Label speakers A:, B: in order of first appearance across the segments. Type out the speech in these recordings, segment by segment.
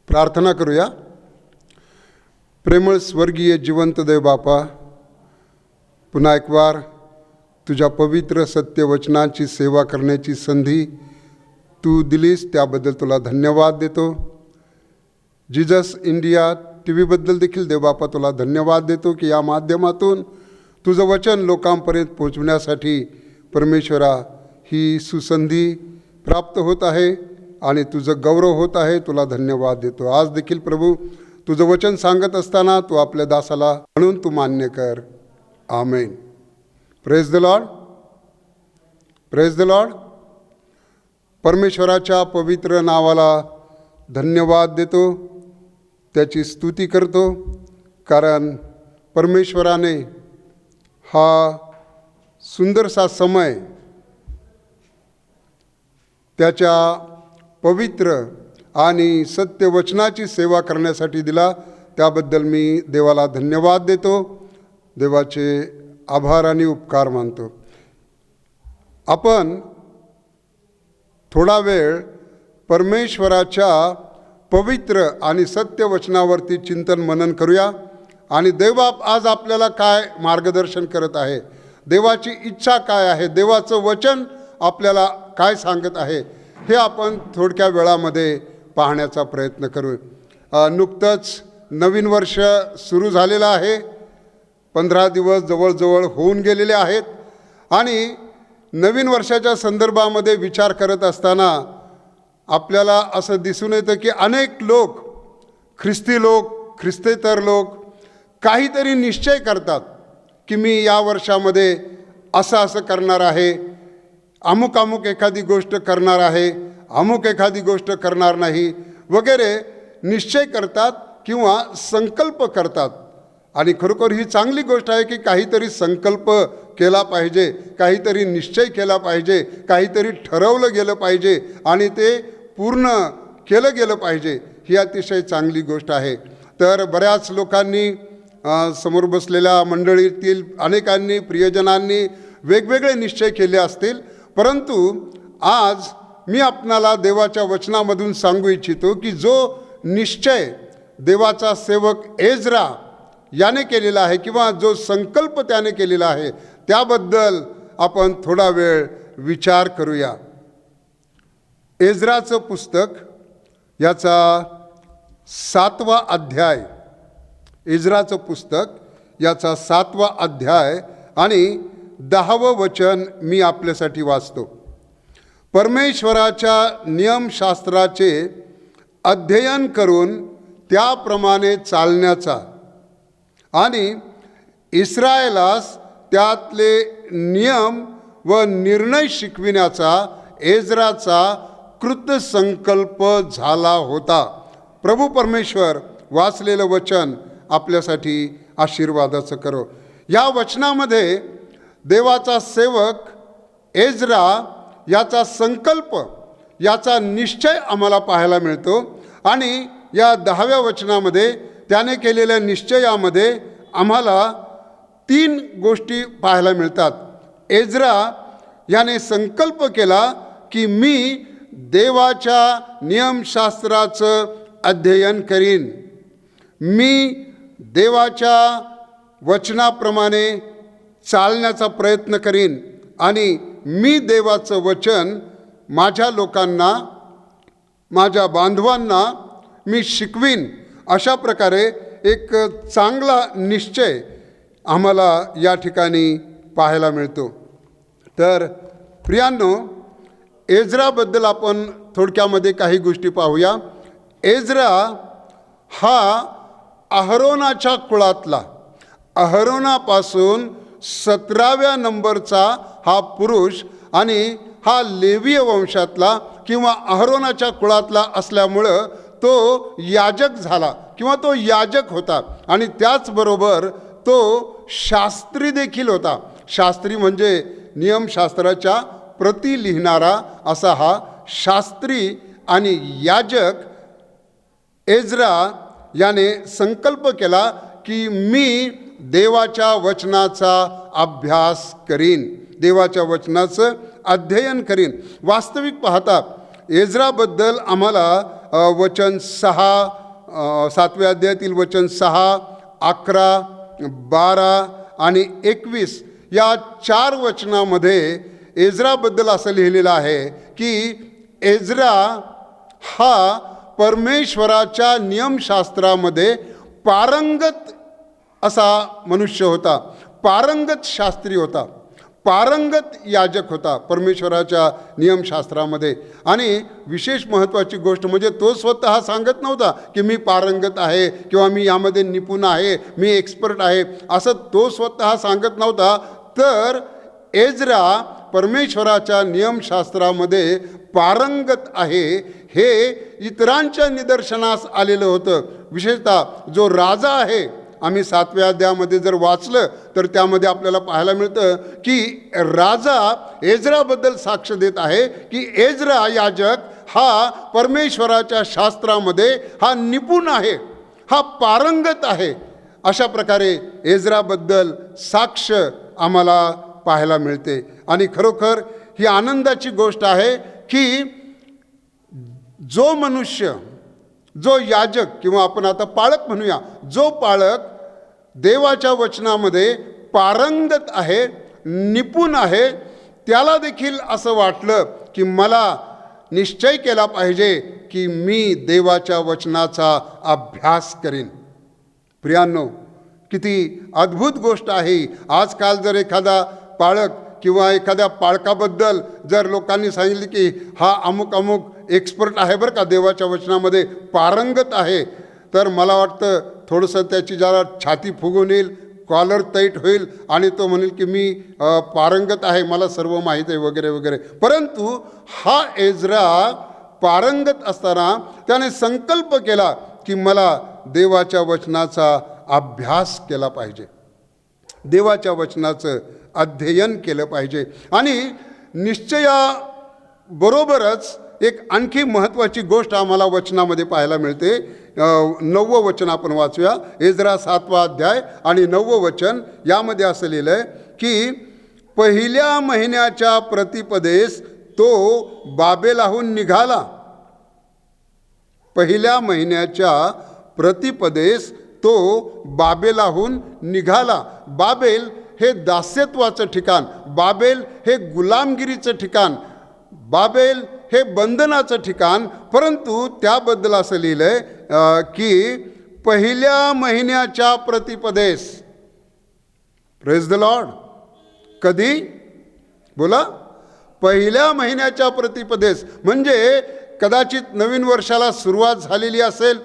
A: प्रार्थना करूया. प्रेमळ स्वर्गीय जिवंत देव बापा, पुन्हा एक वार तुझ्या पवित्र सत्य वचनाची सेवा करण्याची संधी तू दिलीस, त्याबद्दल तुला धन्यवाद देतो. जीजस इंडिया टीव्हीबद्दल देखील देव बापा तुला धन्यवाद देतो की या माध्यमातून तुझं वचन लोकांपर्यंत पोहोचवण्यासाठी परमेश्वरा ही सुसंधी प्राप्त होत आहे आणि तुझं गौरव होत आहे. तुला धन्यवाद देतो. आज देखील प्रभू तुझं वचन सांगत असताना तू आपल्या दासाला म्हणून तू मान्य कर. Amen. Praise the lord. Praise the lord. परमेश्वराच्या पवित्र नावाला धन्यवाद देतो, त्याची स्तुती करतो, कारण परमेश्वराने हा सुंदरसा समय त्याच्या पवित्र आणि सत्य वचनाची सेवा करण्यासाठी दिला. त्याबद्दल मी देवाला धन्यवाद देतो, देवाचे आभार आणि उपकार मानतो. आपण थोडा वेळ परमेश्वराच्या पवित्र आणि सत्य वचनावरती चिंतन मनन करूया आणि देवबाप आज आपल्याला काय मार्गदर्शन करत आहे, देवाची इच्छा काय आहे, देवाचं वचन आपल्याला काय सांगत आहे, हे आपण थोडक्या वेळामध्ये पाहण्याचा प्रयत्न करू. नुकतंच नवीन वर्ष सुरू झालेलं आहे. 15 दिवस जवळजवळ होऊन गेलेले आहेत आणि नवीन वर्षाच्या संदर्भामध्ये विचार करत असताना आपल्याला असं दिसून येतं की अनेक लोक, ख्रिस्ती लोक, ख्रिस्तेतर लोक काहीतरी निश्चय करतात की मी या वर्षामध्ये असं करणार आहे, अमुक अमुक एखादी गोष्ट करणार आहे, अमुक एखादी गोष्ट करणार नाही वगैरे निश्चय करतात किंवा संकल्प करतात. आणि खरोखर ही चांगली गोष्ट आहे की काहीतरी संकल्प केला पाहिजे, काहीतरी निश्चय केला पाहिजे, काहीतरी ठरवलं गेलं पाहिजे आणि ते पूर्ण केलं गेलं पाहिजे. ही अतिशय चांगली गोष्ट आहे. तर बऱ्याच लोकांनी, समोर बसलेल्या मंडळीतील अनेकांनी, प्रियजनांनी वेगवेगळे निश्चय केले असतील, परंतु आज मी आपणाला देवाच्या वचनामधून सांगू इच्छितो की जो निश्चय देवाचा सेवक एज्रा याने केलेला आहे किंवा जो संकल्प त्याने केलेला आहे त्याबद्दल आपण थोडा वेळ विचार करूया. एज्राचं पुस्तक याचा 7वा अध्याय, एज्राचं पुस्तक याचा 7वा अध्याय आणि 10वं वचन मी आपल्यासाठी वाचतो. परमेश्वराच्या नियमशास्त्राचे अध्ययन करून त्याप्रमाणे चालण्याचा आणि इस्रायलास त्यातले नियम व निर्णय शिकविण्याचा एज्राचा कृत संकल्प झाला होता. प्रभू परमेश्वर वाचलेलं वचन आपल्यासाठी आशीर्वादाचं करो. या वचनामध्ये देवाचा सेवक एज्रा याचा संकल्प, याचा निश्चय आम्हाला पाहायला मिळतो आणि या 10व्या वचनामध्ये त्याने केलेल्या निश्चयामध्ये आम्हाला 3 गोष्टी पाहायला मिळतात. एज्रा याने संकल्प केला की मी देवाच्या नियमशास्त्राचं अध्ययन करीन, मी देवाच्या वचनाप्रमाणे चालण्याचा प्रयत्न करीन आणि मी देवाचं वचन माझ्या लोकांना, माझ्या बांधवांना मी शिकवीन. अशा प्रकारे एक चांगला निश्चय आम्हाला या ठिकाणी पाहायला मिळतो. तर प्रियांनो, एज्राबद्दल आपण थोडक्यामध्ये काही गोष्टी पाहूया. एज्रा हा अहरोनाच्या कुळातला, अहरोनापासून 17व्या नंबरचा हा पुरुष आणि हा लेवीय वंशातला किंवा अहरोनाच्या कुळातला असल्यामुळं तो याजक झाला किंवा तो याजक होता आणि त्याचबरोबर तो शास्त्री देखील होता. शास्त्री म्हणजे नियमशास्त्राच्या प्रती लिहिणारा असा हा शास्त्री आणि याजक एज्रा याने संकल्प केला की मी देवाच्या वचनाचा अभ्यास करीन, देवाच्या वचनाचं अध्ययन करीन. वास्तविक पाहता एज्राबद्दल आम्हाला वचन 6, 7व्या अध्यायातील वचन 6, 11, 12 आणि 21 या 4 वचनामध्ये एज्राबद्दल असं लिहिलेलं आहे की एज्रा हा परमेश्वराच्या नियमशास्त्रामध्ये पारंगत असा मनुष्य होता, पारंगत शास्त्री होता, पारंगत याजक होता परमेश्वराच्या नियमशास्त्रामध्ये. आणि विशेष महत्त्वाची गोष्ट म्हणजे तो स्वतः सांगत नव्हता की मी पारंगत आहे किंवा मी यामध्ये निपुण आहे, मी एक्सपर्ट आहे, असं तो स्वतः सांगत नव्हता. तर एज्रा परमेश्वराच्या नियमशास्त्रामध्ये पारंगत आहे हे इतरांच्या निदर्शनास आलेलं होतं. विशेषतः जो राजा आहे, आम्ही 7व्या अध्यायामध्ये जर वाचलं तर त्यामध्ये आपल्याला पाहायला मिळतं की राजा एज्राबद्दल साक्ष देत आहे की एज्रा याजक हा परमेश्वराच्या शास्त्रामध्ये हा निपुण आहे, हा पारंगत आहे. अशा प्रकारे एज्राबद्दल साक्ष आम्हाला पाहायला मिळते. आणि खरोखर ही आनंदाची गोष्ट आहे की जो मनुष्य, जो याजक किंवा आपण आता पाळक म्हणूया, जो पाळक देवाच्या वचनामध्ये पारंगत आहे, निपुण आहे, त्याला देखील असं वाटलं की मला निश्चय केला पाहिजे की मी देवाच्या वचनाचा अभ्यास करीन. प्रियांनो, किती अद्भुत गोष्ट आहे. आजकाल जर एखादा पाळक किंवा एखाद्या पाळकाबद्दल जर लोकांनी सांगितले की हा अमुक अमुक एक्सपर्ट आहे बरं का, देवाच्या वचनामध्ये पारंगत आहे, तर मला वाटतं थोडंसं त्याची जरा छाती फुगून येईल, कॉलर टाईट होईल आणि तो म्हणेल की मी पारंगत आहे, मला सर्व माहीत आहे वगैरे वगैरे. परंतु हा एज्रा पारंगत असताना त्याने संकल्प केला की मला देवाच्या वचनाचा अभ्यास केला पाहिजे, देवाच्या वचनाचं अध्ययन केलं पाहिजे. आणि निश्चयाबरोबरच एक आणखी महत्त्वाची गोष्ट आम्हाला वचनामध्ये पाहायला मिळते. 9वं वचन आपण वाचूया. एज्रा 7वा अध्याय आणि 9वं वचन. यामध्ये असं लिहिलं आहे की पहिल्या महिन्याच्या प्रतिपदेस तो बाबेलाहून निघाला. पहिल्या महिन्याच्या प्रतिपदेस तो बाबेलाहून निघाला. बाबेल हे दास्यत्वाचं ठिकाण, बाबेल हे गुलामगिरीचं ठिकाण, बाबेल हे बंधनाचं ठिकाण. परंतु त्याबद्दल असं लिहिलं आहे की पहिल्या महिन्याच्या प्रतिपदेस. Praise the Lord. कधी? बोला. पहिल्या महिन्याच्या प्रतिपदेस. म्हणजे कदाचित नवीन वर्षाला सुरुवात झालेली असेल,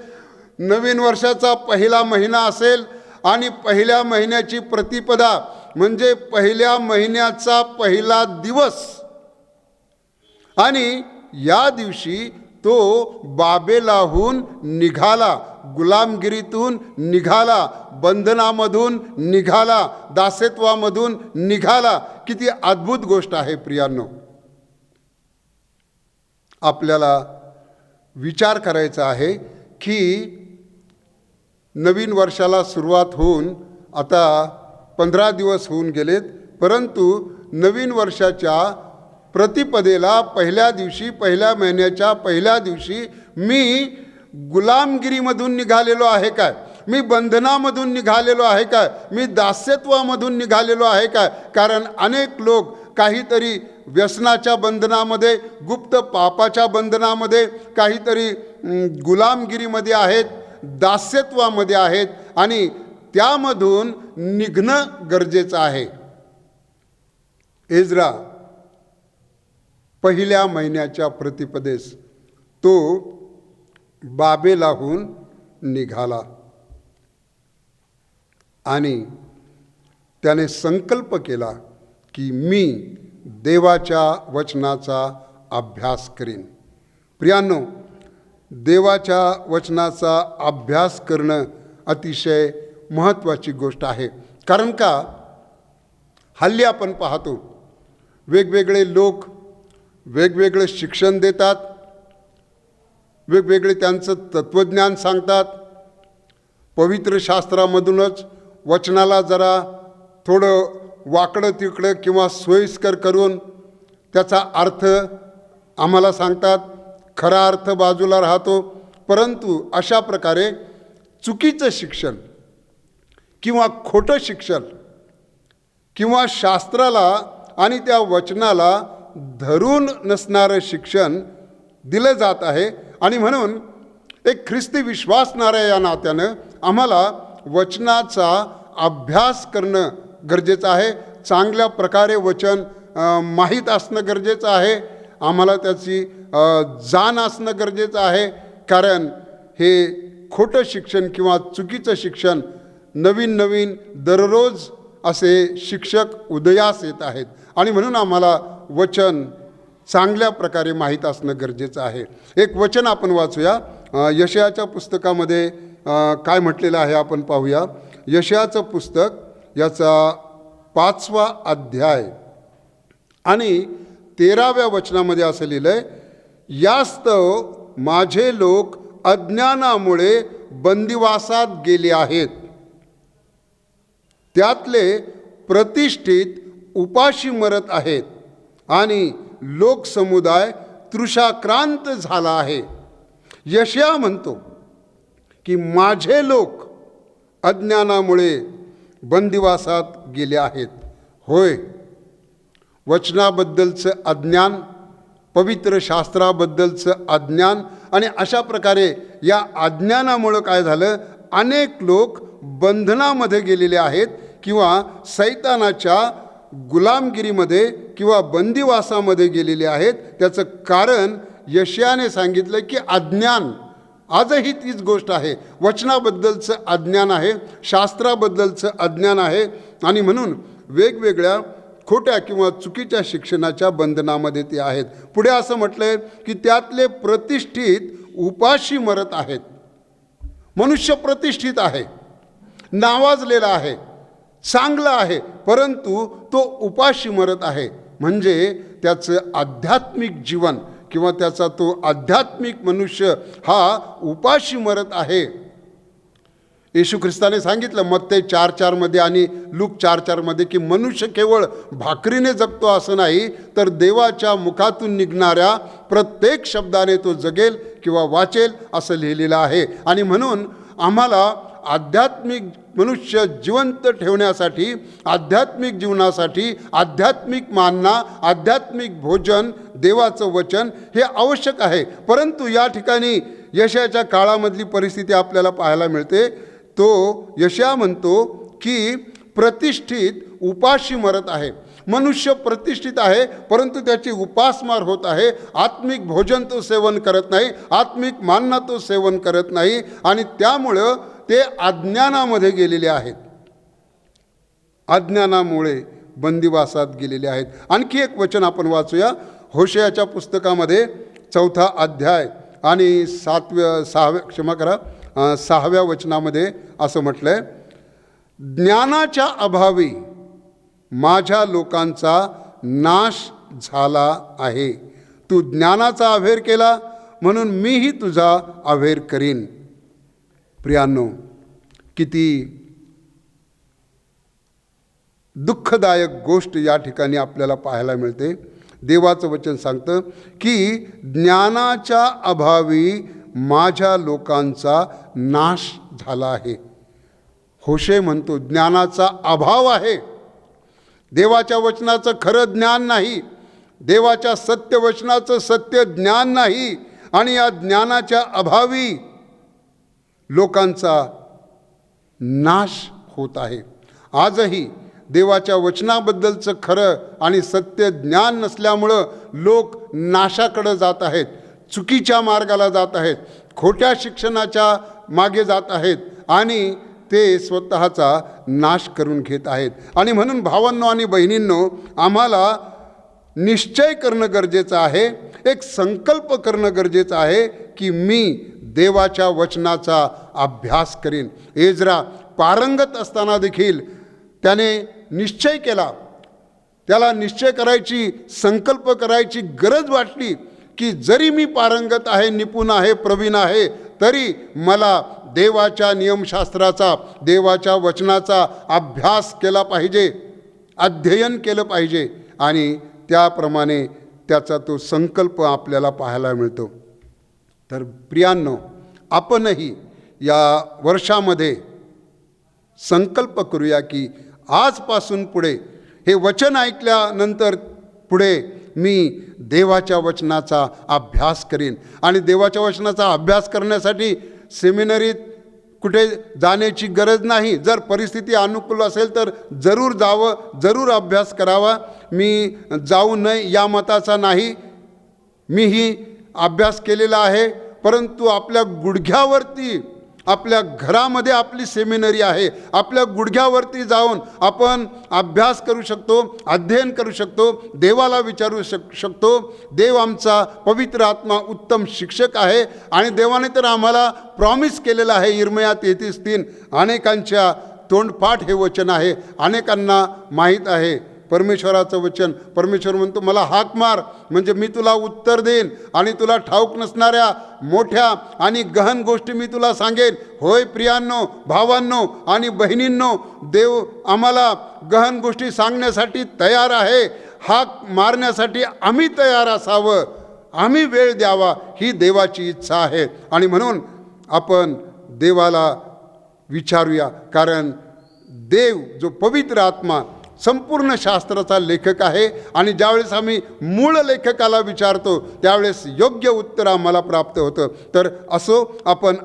A: नवीन वर्षाचा पहिला महिना असेल आणि पहिल्या महिन्याची प्रतिपदा म्हणजे पहिल्या महिन्याचा पहिला दिवस. आणि या दिवशी तो बाबेलाहून निघाला, गुलामगिरीतून निघाला, बंधनामधून निघाला, दास्यत्वामधून निघाला. किती अद्भुत गोष्ट आहे प्रियांनो. आपल्याला विचार करायचा आहे की नवीन वर्षाला सुरुवात होऊन आता 15 दिवस होऊन गेलेत, परंतु नवीन वर्षाच्या प्रतिपदेला पहिल्या दिवशी, पहिल्या महिन्याच्या पहिल्या दिवशी मी गुलामगिरीमधून निघालेलो आहे काय, मी बंधनामधून निघालेलो आहे काय, मी दास्यत्वामधून निघालेलो आहे काय. कारण अनेक लोक काहीतरी व्यसनाच्या बंधनामध्ये, गुप्त पापाच्या बंधनामध्ये, काहीतरी गुलामगिरीमध्ये आहेत, दास्यत्वामध्ये आहेत आणि त्यामधून निघणं गरजेचं आहे. एज्रा पहिल्या महिन्याच्या प्रतिपदेस तो बाबेलाहून निघाला आणि त्याने संकल्प केला की मी देवाच्या वचनाचा अभ्यास करीन. प्रियांनो, देवाच्या वचनाचा अभ्यास करणं अतिशय महत्त्वाची गोष्ट आहे. कारण का हल्ली आपण पाहतो वेगवेगळे लोक वेगवेगळे शिक्षण देतात, वेगवेगळे त्यांचं तत्त्वज्ञान सांगतात. पवित्र शास्त्रामधूनच वचनाला जरा थोडं वाकडं तिकडं किंवा सोयीस्कर करून त्याचा अर्थ आम्हाला सांगतात. खरा अर्थ बाजूला राहतो परंतु अशा प्रकारे चुकीचं शिक्षण किंवा खोटं शिक्षण किंवा शास्त्राला आणि त्या वचनाला धरून नसणारं शिक्षण दिलं जात आहे. आणि म्हणून एक ख्रिस्ती विश्वासणाऱ्या या नात्यानं आम्हाला वचनाचा अभ्यास करणं गरजेचं आहे. चांगल्या प्रकारे वचन माहीत असणं गरजेचं आहे. आम्हाला त्याची जाण असणं गरजेचं आहे. कारण हे खोटं शिक्षण किंवा चुकीचं शिक्षण नवीन दररोज असे शिक्षक उदयास येत आहेत. आणि म्हणून आम्हाला वचन चांगल्या प्रकारे माहीत असणं गरजेचं आहे. एक वचन आपण वाचूया. यशायाच्या पुस्तकामध्ये काय म्हटलेलं आहे आपण पाहूया. यशायाचं पुस्तक याचा 5वा अध्याय आणि 13व्या वचनामध्ये असं लिहिलं आहे, यास्तव माझे लोक अज्ञानामुळे बंदिवासात गेले आहेत, त्यातले प्रतिष्ठित उपाशी मरत आहेत आणि लोकसमुदाय तृषाक्रांत झाला आहे. यशाया म्हणतो की माझे लोक अज्ञानामुळे बंदिवासात गेले आहेत. होय, वचनाबद्दलचं अज्ञान, पवित्र शास्त्राबद्दलचं अज्ञान आणि अशा प्रकारे या अज्ञानामुळं काय झालं, अनेक लोक बंधनामध्ये गेलेले आहेत किंवा सैतानाच्या गुलामगिरीमध्ये किंवा बंदिवासामध्ये गेलेले आहेत. त्याचं कारण यशायाने सांगितलं की अज्ञान. आजही तीच गोष्ट आहे. वचनाबद्दलचं अज्ञान आहे, शास्त्राबद्दलचं अज्ञान आहे आणि म्हणून वेगवेगळ्या खोट्या किंवा चुकीच्या शिक्षणाच्या बंधनामध्ये ते आहेत. पुढे असं म्हटलंय की त्यातले प्रतिष्ठित उपाशी मरत आहेत. मनुष्य प्रतिष्ठित आहे, नावाजलेला आहे, चांगला आहे, परंतु तो उपाशी मरत आहे. म्हणजे त्याचं आध्यात्मिक जीवन किंवा त्याचा तो आध्यात्मिक मनुष्य हा उपाशी मरत आहे. येशू ख्रिस्ताने सांगितलं मत्ते 4:4 आणि लूक 4:4 की मनुष्य केवळ भाकरीने जगतो असं नाही, तर देवाच्या मुखातून निघणाऱ्या प्रत्येक शब्दाने तो जगेल किंवा वाचेल असं लिहिलेलं आहे. आणि म्हणून आम्हाला आध्यात्मिक मनुष्य जिवंत ठेवण्यासाठी, आध्यात्मिक जीवनासाठी आध्यात्मिक मानना, आध्यात्मिक भोजन, देवाचं वचन हे आवश्यक आहे. परंतु या ठिकाणी यशायाच्या काळामधली परिस्थिती आपल्याला पाहायला मिळते. तो यशाया म्हणतो की प्रतिष्ठित उपाशी मरत आहे. मनुष्य प्रतिष्ठित आहे, परंतु त्याची उपासमार होत आहे. आत्मिक भोजन तो सेवन करत नाही, आत्मिक मानना तो सेवन करत नाही आणि त्यामुळं ते अज्ञानामध्ये गेलेले आहेत. अज्ञानामुळे बंदिवासात गेलेले आहेत. आणखी एक वचन आपण वाचूया. होशेयाच्या पुस्तकामध्ये 4था अध्याय आणि 6व्या वचनामध्ये असं म्हटलंय, ज्ञानाच्या अभावी माझ्या लोकांचा नाश झाला आहे. तू ज्ञानाचा अव्हेर केला म्हणून मीही तुझा अव्हेर करीन. प्रियांनो, किती दुःखदायक गोष्ट या ठिकाणी आपल्याला पाहायला मिळते. देवाचं वचन सांगतं की ज्ञानाच्या अभावी माझ्या लोकांचा नाश झाला आहे. होशे म्हणतो ज्ञानाचा अभाव आहे. देवाच्या वचनाचं खरं ज्ञान नाही, देवाच्या सत्य वचनाचं सत्य ज्ञान नाही आणि या ज्ञानाच्या अभावी लोकांचा नाश होत आहे. आजही देवाच्या वचनाबद्दलचं खरं आणि सत्य ज्ञान नसल्यामुळं लोक नाशाकडे जात आहेत, चुकीच्या मार्गाला जात आहेत, खोट्या शिक्षणाच्या मागे जात आहेत आणि ते स्वतःचा नाश करून घेत आहेत. आणि म्हणून भावांनो आणि बहिणींनो, आम्हाला निश्चय करणं गरजेचं आहे, एक संकल्प करणं गरजेचं आहे की मी देवाच्या वचनाचा अभ्यास करीन. एजरा पारंगत असताना देखील त्याने निश्चय केला, त्याला निश्चय करायची, संकल्प करायची गरज वाटली की जरी मी पारंगत आहे, निपुण आहे, प्रवीण आहे, तरी मला देवाच्या नियमशास्त्राचा, देवाच्या वचनाचा अभ्यास केला पाहिजे, अध्ययन केलं पाहिजे. आणि त्याप्रमाणे त्याचा तो संकल्प आपल्याला पाहायला मिळतो. तर प्रियांनो, आपणही या वर्षामध्ये संकल्प करूया की आजपासून पुढे हे वचन ऐकल्यानंतर पुढे मी देवाच्या वचनाचा अभ्यास करीन. आणि देवाच्या वचनाचा अभ्यास करण्यासाठी सेमिनरीत कुठे जाण्याची गरज नाही. जर परिस्थिती अनुकूल असेल तर जरूर जावं, जरूर अभ्यास करावा. मी जाऊ नये या मताचा नाही. मीही अभ्यास केलेला आहे, परंतु आपल्या गुडघ्यावरती, आपल्या घरामध्ये आपली सेमिनरी आहे. आपल्या गुडघ्यावरती जाऊन आपण अभ्यास करू शकतो, अध्ययन करू शकतो, देवाला विचारू शकतो. देव आमचा पवित्र आत्मा उत्तम शिक्षक आहे. आणि देवाने तर आम्हाला प्रॉमिस केलेलं आहे, इर्मया 33:3. अनेकांच्या तोंडपाठ हे वचन आहे, अनेकांना माहीत आहे परमेश्वराचं वचन. परमेश्वर म्हणतो, मला हाक मार म्हणजे मी तुला उत्तर देईन आणि तुला ठाऊक नसणाऱ्या मोठ्या आणि गहन गोष्टी मी तुला सांगेन. होय प्रियांनो, भावांनो आणि बहिणींनो, देव आम्हाला गहन गोष्टी सांगण्यासाठी तयार आहे. हाक मारण्यासाठी आम्ही तयार असावं, आम्ही वेळ द्यावा, ही देवाची इच्छा आहे. आणि म्हणून आपण देवाला विचारूया, कारण देव जो पवित्र आत्मा संपूर्ण शास्त्राचा लेखक आहे. आणि ज्यावेळेस आम्ही मूळ लेखकाला विचारतो त्यावेळेस योग्य उत्तर आम्हाला प्राप्त होतं. तर असो आपण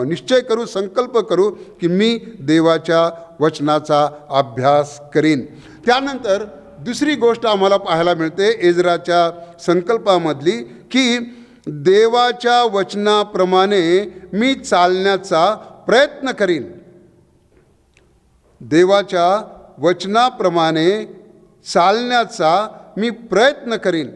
A: निश्चय करू, संकल्प करू की मी देवाच्या वचनाचा अभ्यास करीन. त्यानंतर दुसरी गोष्ट आम्हाला पाहायला मिळते एजराच्या संकल्पामधली, की देवाच्या वचनाप्रमाणे मी चालण्याचा प्रयत्न करीन. देवाच्या वचनाप्रमाणे चालण्याचा मी प्रयत्न करीन.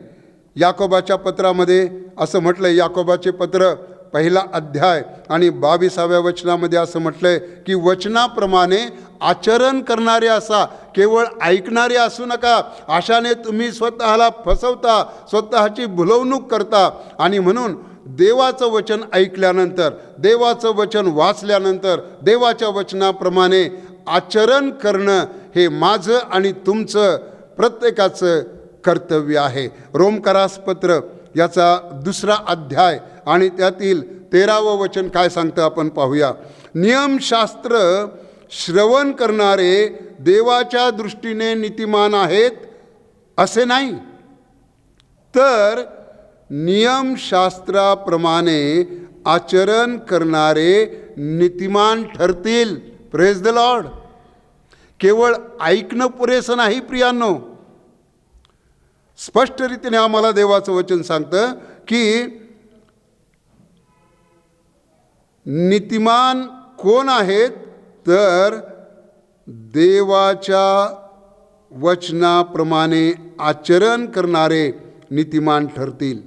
A: याकोबाच्या पत्रामध्ये असं म्हटलं, याकोबाचे पत्र 1 अध्याय आणि 22व्या वचनामध्ये असं म्हटलंय की वचनाप्रमाणे आचरण करणारे असा, केवळ ऐकणारे असू नका. अशाने तुम्ही स्वतःला फसवता, स्वतःची भुलवणूक करता. आणि म्हणून देवाचं वचन ऐकल्यानंतर, देवाचं वचन वाचल्यानंतर देवाच्या वचनाप्रमाणे आचरण करणं हे माझं आणि तुमचं प्रत्येकाचं कर्तव्य आहे. रोमकरास पत्र याचा 2 अध्याय आणि त्यातील 13वं वचन काय सांगतं आपण पाहूया. नियमशास्त्र श्रवण करणारे देवाच्या दृष्टीने नीतिमान आहेत असे नाही, तर नियमशास्त्राप्रमाणे आचरण करणारे नीतिमान ठरतील. Praise the Lord. केवळ ऐकणं पुरेसं नाही प्रियांनो. स्पष्ट रीतीने आम्हाला देवाचं वचन सांगतं की नीतिमान कोण आहेत, तर देवाच्या वचनाप्रमाणे आचरण करणारे नीतिमान ठरतील.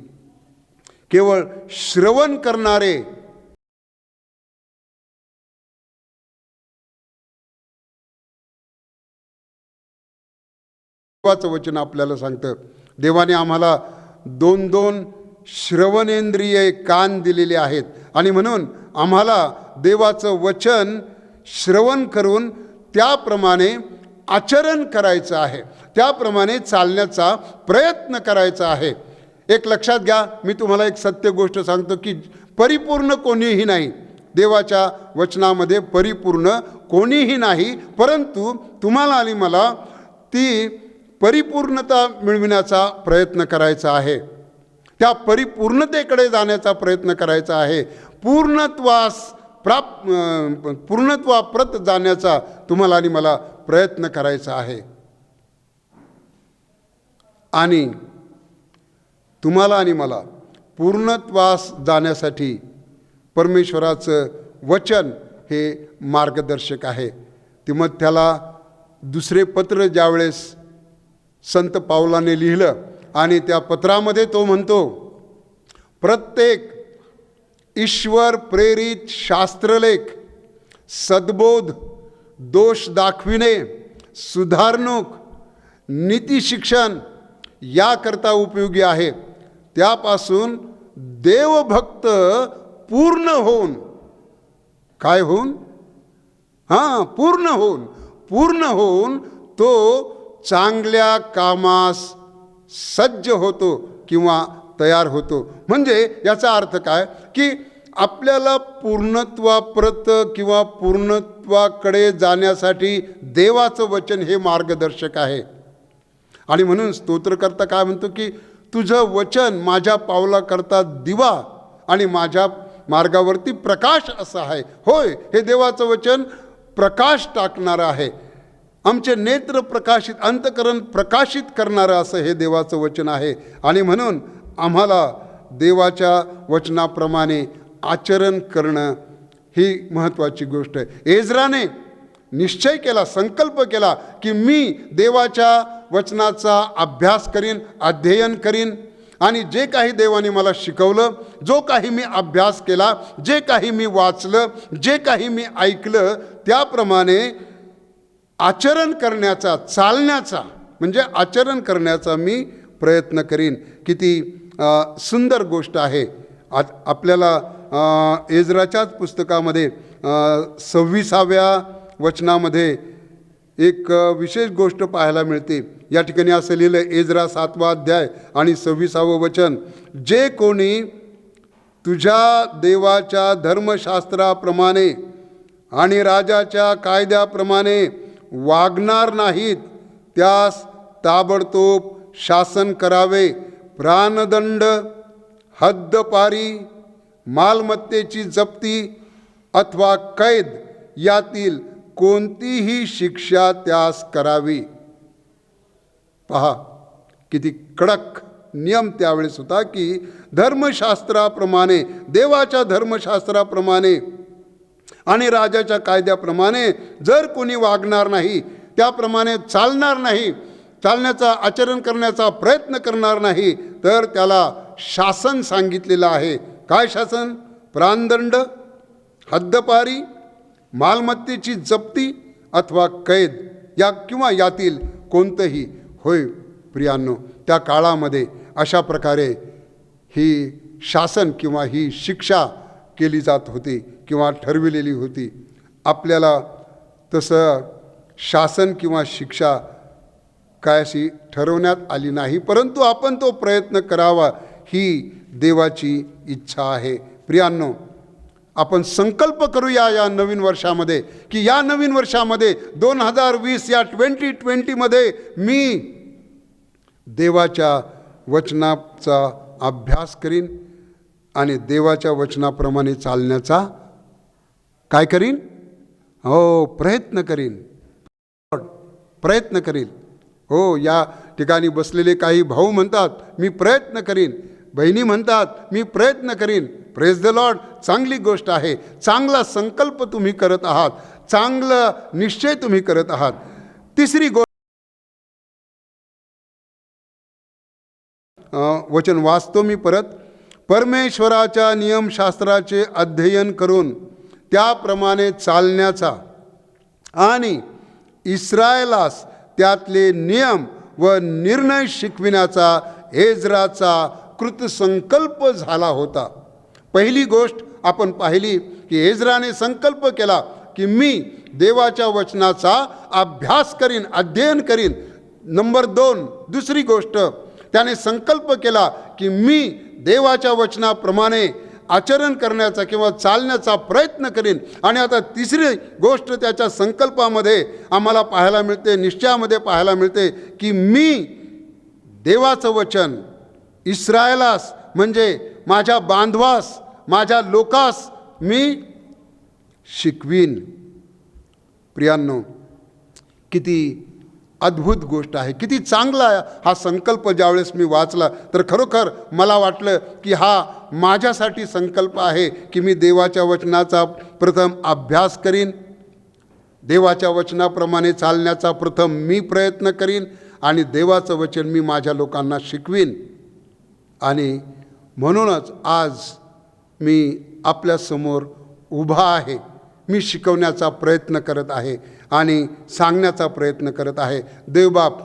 A: केवळ श्रवण करणारे देवाचं वचन आपल्याला सांगतं. देवाने आम्हाला 2 श्रवणेंद्रिय कान दिलेले आहेत आणि म्हणून आम्हाला देवाचं वचन श्रवण करून त्याप्रमाणे आचरण करायचं आहे, त्याप्रमाणे चालण्याचा प्रयत्न करायचा आहे. एक लक्षात घ्या, मी तुम्हाला एक सत्य गोष्ट सांगतो की परिपूर्ण कोणीही नाही. देवाच्या वचनामध्ये परिपूर्ण कोणीही नाही, परंतु तुम्हाला आणि मला ती परिपूर्णता मिळविण्याचा प्रयत्न करायचा आहे. त्या परिपूर्णतेकडे जाण्याचा प्रयत्न करायचा आहे. पूर्णत्वाप्रत जाण्याचा तुम्हाला आणि मला प्रयत्न करायचा आहे. आणि तुम्हाला आणि मला पूर्णत्वास जाण्यासाठी परमेश्वराचं वचन हे मार्गदर्शक आहे. तिमोथेला 2 पत्र ज्यावेळेस संत पावलाने लिहिलं आणि त्या पत्रामध्ये तो म्हणतो, प्रत्येक ईश्वर प्रेरित शास्त्रलेख सद्बोध, दोष दाखविणे, सुधारणूक, नीतिशिक्षण याकरता उपयोगी आहे. त्यापासून देवभक्त पूर्ण होऊन, काय होऊन? पूर्ण होऊन तो चांगल्या कामास सज्ज होतो किंवा तयार होतो. म्हणजे याचा अर्थ काय की आपल्याला पूर्णत्वाप्रत किंवा पूर्णत्वाकडे जाण्यासाठी देवाचं वचन हे मार्गदर्शक आहे. आणि म्हणून स्तोत्रकर्ता काय म्हणतो की तुझं वचन माझ्या पावलाकरता दिवा आणि माझ्या मार्गावरती प्रकाश असं आहे. होय, हे देवाचं वचन प्रकाश टाकणारं आहे. आमचे नेत्र प्रकाशित, अंतःकरण प्रकाशित करणारं असं हे देवाचं वचन आहे. आणि म्हणून आम्हाला देवाच्या वचनाप्रमाणे आचरण करणं ही महत्त्वाची गोष्ट आहे. एज्राने निश्चय केला, संकल्प केला की मी देवाच्या वचनाचा अभ्यास करीन, अध्ययन करीन आणि जे काही देवाने मला शिकवलं, जो काही मी अभ्यास केला, जे काही मी वाचलं, जे काही मी ऐकलं, त्याप्रमाणे आचरण करण्याचा, चालण्याचा म्हणजे आचरण करण्याचा मी प्रयत्न करीन. किती सुंदर गोष्ट आहे. आपल्याला एज्राच्याच पुस्तकामध्ये 26व्या वचनामध्ये एक विशेष गोष्ट पाहायला मिळते. या ठिकाणी असं लिहिलं, एज्रा 7वा अध्याय आणि 26वं वचन, जे कोणी तुझ्या देवाच्या धर्मशास्त्राप्रमाणे आणि राजाच्या कायद्याप्रमाणे वागणार नाहीत त्यास ताबडतोब शासन करावे. प्राणदंड, हद्दपारी, मालमत्तेची जप्ती अथवा कैद यातील कोणतीही शिक्षा त्यास करावी. पहा किती कडक नियम त्यावेळेस होता की धर्मशास्त्राप्रमाणे, देवाच्या धर्मशास्त्राप्रमाणे आणि राजाच्या कायद्याप्रमाणे जर कोणी वागणार नाही, त्याप्रमाणे चालणार नाही, चालण्याचा आचरण करण्याचा प्रयत्न करणार नाही, तर त्याला शासन सांगितलेलं आहे. काय शासन? प्राणदंड, हद्दपारी, मालमत्तेची जप्ती अथवा कैद या किंवा यातील कोणतंही. होय प्रियांनो, त्या काळामध्ये अशा प्रकारे ही शासन किंवा ही शिक्षा केली जात होती किंवा ठरविलेली होती. आपल्याला तसं शासन किंवा शिक्षा काय अशी ठरवण्यात आली नाही, परंतु आपण तो प्रयत्न करावा ही देवाची इच्छा आहे. प्रियांनो, आपण संकल्प करूया या नवीन वर्षामध्ये की या नवीन वर्षामध्ये 2020 या 2020मध्ये मी देवाच्या वचनाचा अभ्यास करीन आणि देवाच्या वचनाप्रमाणे चालण्याचा काय करीन? प्रयत्न करीन, प्रयत्न करीन. हो, या ठिकाणी बसलेले काही भाऊ म्हणतात मी प्रयत्न करीन, बहिणी म्हणतात मी प्रयत्न करीन. प्रेज द लॉर्ड, चांगली गोष्ट आहे. चांगला संकल्प तुम्ही करत आहात, चांगला निश्चय तुम्ही करत आहात. तिसरी गोष्ट, वचन वाचतो मी परत. परमेश्वराच्या नियमशास्त्राचे अध्ययन करून त्याप्रमाणे चालण्याचा आणि इस्रायलास त्यातले नियम व निर्णय शिकविण्याचा एज्राचा कृतसंकल्प झाला होता. पहिली गोष्ट आपण पाहिली की एज्राने संकल्प केला की मी देवाच्या वचनाचा अभ्यास करीन, अध्ययन करीन. नंबर 2, दुसरी गोष्ट त्याने संकल्प केला की मी देवाच्या वचनाप्रमाणे आचरण करण्याचा किंवा चालण्याचा प्रयत्न करीन. आणि आता तिसरी गोष्ट त्याच्या संकल्पामध्ये आम्हाला पाहायला मिळते, निश्चयामध्ये पाहायला मिळते की मी देवाचं वचन इस्रायलास म्हणजे माझ्या बांधवास, माझ्या लोकास मी शिकवीन. प्रियांनो, किती अद्भुत गोष्ट आहे, किती चांगला हा संकल्प. ज्यावेळेस मी वाचला तर खरोखर मला वाटलं की हा माझ्यासाठी संकल्प आहे की मी देवाच्या वचनाचा प्रथम अभ्यास करीन, देवाच्या वचनाप्रमाणे चालण्याचा प्रथम मी प्रयत्न करीन आणि देवाचं वचन मी माझ्या लोकांना शिकवीन. आणि म्हणूनच आज मी आपल्यासमोर उभा आहे. मी शिकवण्याचा प्रयत्न करत आहे आणि सांगण्याचा प्रयत्न करत आहे. देवबाप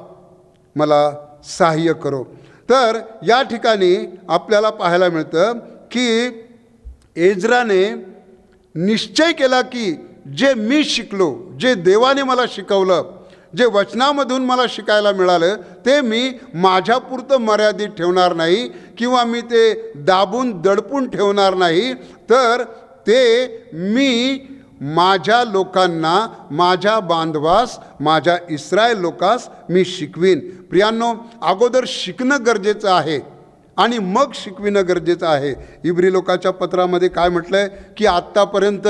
A: मला सहाय्य करो. तर या ठिकाणी आपल्याला पाहायला मिळतं की एज्राने निश्चय केला की जे मी शिकलो, जे देवाने मला शिकवलं, जे वचनामधून मला शिकायला मिळालं ते मी माझ्यापुरतं मर्यादित ठेवणार नाही किंवा मी ते दाबून दडपून ठेवणार नाही, तर ते मी माझ्या लोकांना, माझ्या बांधवास, माझ्या इस्रायल लोकास मी शिकवीन. प्रियांनो, अगोदर शिकणं गरजेचं आहे आणि मग शिकविणं गरजेचं आहे. इब्री लोकाच्या पत्रामध्ये काय म्हटलं आहे की आत्तापर्यंत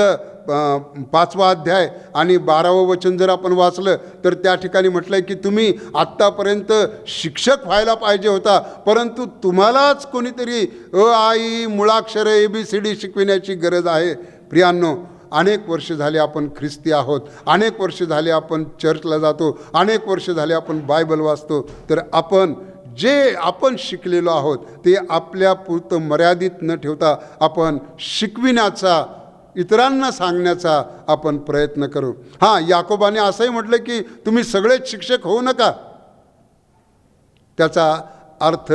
A: 5वा अध्याय आणि 12वं वचन जर आपण वाचलं तर त्या ठिकाणी म्हटलं आहे की तुम्ही आत्तापर्यंत शिक्षक व्हायला पाहिजे होता, परंतु तुम्हालाच कोणीतरी आई मुळाक्षरे ABCD शिकविण्याची गरज आहे. प्रियांनो, अनेक वर्ष झाले आपण ख्रिस्ती आहोत, अनेक वर्ष झाले आपण चर्चला जातो, अनेक वर्ष झाले आपण बायबल वाचतो, तर आपण जे आपण शिकलेलो आहोत ते आपल्यापुरतं मर्यादित न ठेवता आपण शिकविण्याचा, इतरांना सांगण्याचा आपण प्रयत्न करू. हां, याकोबाने असंही म्हटलं की तुम्ही सगळेच शिक्षक होऊ नका. त्याचा अर्थ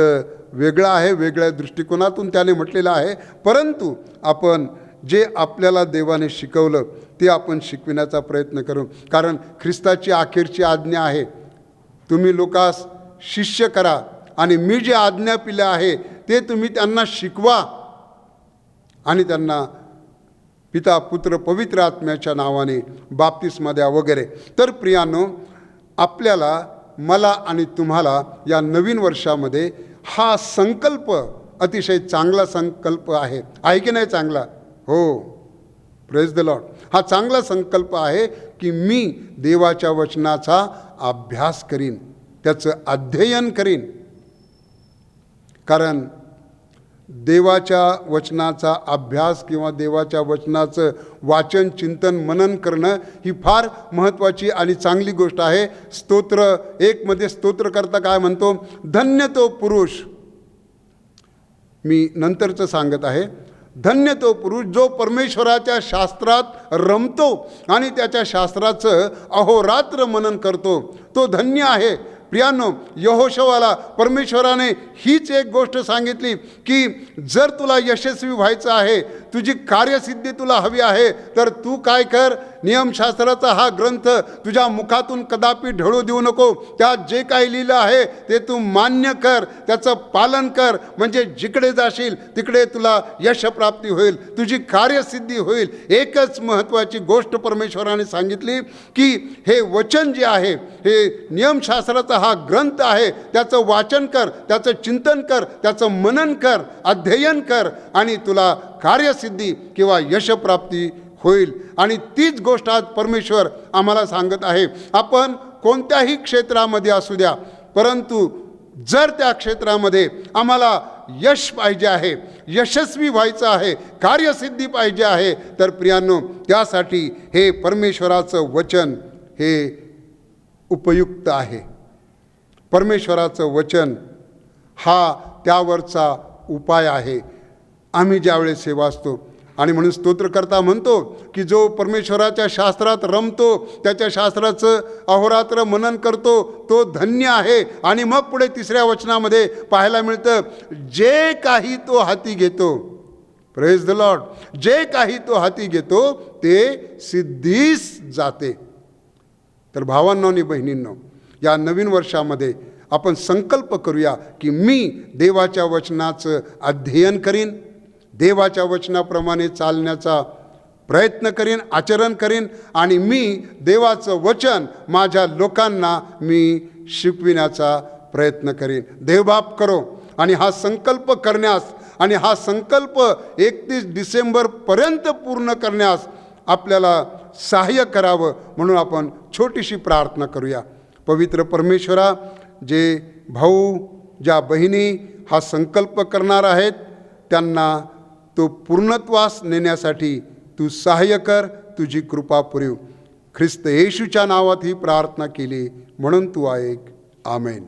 A: वेगळा आहे, वेगळ्या दृष्टिकोनातून त्याने म्हटलेला आहे, परंतु आपण जे आपल्याला देवाने शिकवलं ते आपण शिकविण्याचा प्रयत्न करू. कारण ख्रिस्ताची अखेरची आज्ञा आहे, तुम्ही लोकांस शिष्य करा आणि मी जे आज्ञा पिले आहे ते तुम्ही त्यांना शिकवा आणि त्यांना पिता पुत्र पवित्र आत्म्याच्या नावाने बाप्तिस्मा द्या वगैरे. तर प्रियांनो, आपल्याला, मला आणि तुम्हाला या नवीन वर्षामध्ये हा संकल्प अतिशय चांगला संकल्प आहे. आहे की नाही चांगला? हो, प्रेज द लॉर्ड. हा चांगला संकल्प आहे की मी देवाच्या वचनाचा अभ्यास करीन, त्याचं अध्ययन करीन. कारण देवाच्या वचनाचा अभ्यास किंवा देवाच्या वचनाचं वाचन, चिंतन, मनन करणं ही फार महत्त्वाची आणि चांगली गोष्ट आहे. स्तोत्र 1 स्तोत्रकर्ता काय म्हणतो? धन्य तो पुरुष, मी नंतरचं सांगत आहे, धन्य तो पुरुष जो परमेश्वराच्या शास्त्रात रमतो आणि त्याच्या शास्त्राचं अहोरात्र मनन करतो, तो धन्य आहे. प्रियांनो, यहोशवाला परमेश्वराने हीच एक गोष्ट सांगितली की जर तुला यशस्वी व्हायचं आहे, तुझी कार्यसिद्धी तुला हवी आहे, तर तू काय कर, नियमशास्त्राचा हा ग्रंथ तुझ्या मुखातून कदापि ढळू देऊ नको. त्यात जे काही लिहिलं आहे ते तू मान्य कर, त्याचं पालन कर, म्हणजे जिकडे जाशील तिकडे तुला यशप्राप्ती होईल, तुझी कार्यसिद्धी होईल. एकच महत्त्वाची गोष्ट परमेश्वराने सांगितली की हे वचन जे आहे, हे नियमशास्त्राचा हा ग्रंथ आहे, त्याचं वाचन कर, त्याचं चिंतन कर, त्याचं मनन कर, अध्ययन कर आणि तुला कार्यसिद्धी किंवा यशप्राप्ती होईल. आणि तीच गोष्ट आज परमेश्वर आम्हाला सांगत आहे. आपण कोणत्याही क्षेत्रामध्ये असू द्या, परंतु जर त्या क्षेत्रामध्ये आम्हाला यश पाहिजे आहे, यशस्वी व्हायचं आहे, कार्यसिद्धी पाहिजे आहे, तर प्रियांनो, त्यासाठी हे परमेश्वराचं वचन हे उपयुक्त आहे. परमेश्वराचं वचन हा त्यावरचा उपाय आहे. आम्ही ज्यावेळेस हे वाचतो आणि म्हणून स्तोत्रकर्ता म्हणतो की जो परमेश्वराच्या शास्त्रात रमतो, त्याच्या शास्त्राचं अहोरात्र मनन करतो, तो धन्य आहे. आणि मग पुढे 3ऱ्या वचनामध्ये पाहायला मिळतं, जे काही तो हाती घेतो, प्रेज द लॉर्ड, जे काही तो हाती घेतो ते सिद्धीस जाते. तर भावांनो आणि बहिणींनो, या नवीन वर्षामध्ये आपण संकल्प करूया की मी देवाच्या वचनाचं अध्ययन करीन, देवाच्या वचनाप्रमाणे चालण्याचा प्रयत्न करीन, आचरण करीन आणि मी देवाचं वचन माझ्या लोकांना मी शिकविण्याचा प्रयत्न करीन. देवबाप करो. आणि हा संकल्प करण्यास आणि हा संकल्प 31 डिसेंबरपर्यंत पूर्ण करण्यास आपल्याला सहाय्य करावं, म्हणून आपण छोटीशी प्रार्थना करूया. पवित्र परमेश्वरा, जे भाऊ, ज्या बहिणी हा संकल्प करणार आहेत, त्यांना तो पूर्णत्वास नेण्यासाठी तू सहाय्य कर, तुझी कृपा पुरव. ख्रिस्त येशूच्या नावात ही प्रार्थना केली म्हणून तू ऐक. आमेन.